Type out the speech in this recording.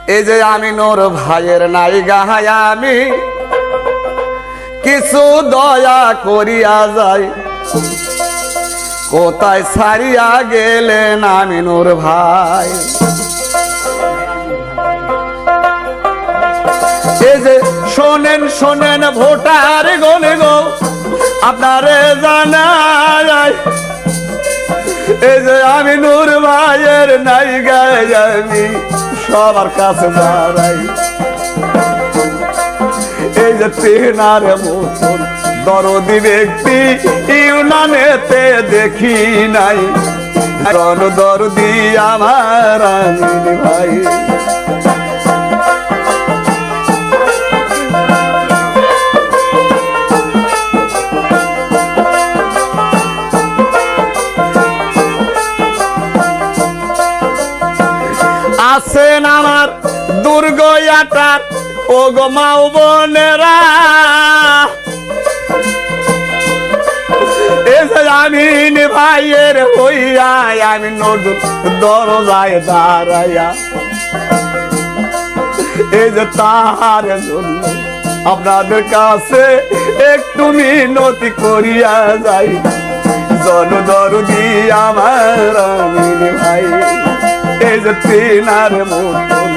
এই যে আমি নোর ভাইয়ের নাই গাহায় আমি কিছু দয়া করিয়া যাই কোথায় ছাড়িয়া গেলেন আমি নোর ভাই এই যে শোনেন শোনেন ভোটার গনে গো আপনারে জানাই এই যে আমি নূর ভাইয়ের নাই গায়ে আমি সবার কাছে দাঁড়াই এই যে তেনার মতন দরদি ব্যক্তি ইউনানেতে দেখি নাই দরদি আমার আমিন ভাই আছেন আমার দুর্গয়াটার ও গো মাও বোনেরা এসে আমিন ভাইয়ের হইয়া আমি নদুর দরজায় দাঁড়াইয়া এই যে তাহার জন্য আপনাদের কাছে একটু মিনতি করিয়া যাই জনদরদি আমার আমিন ভাই এই যে তিনার মতন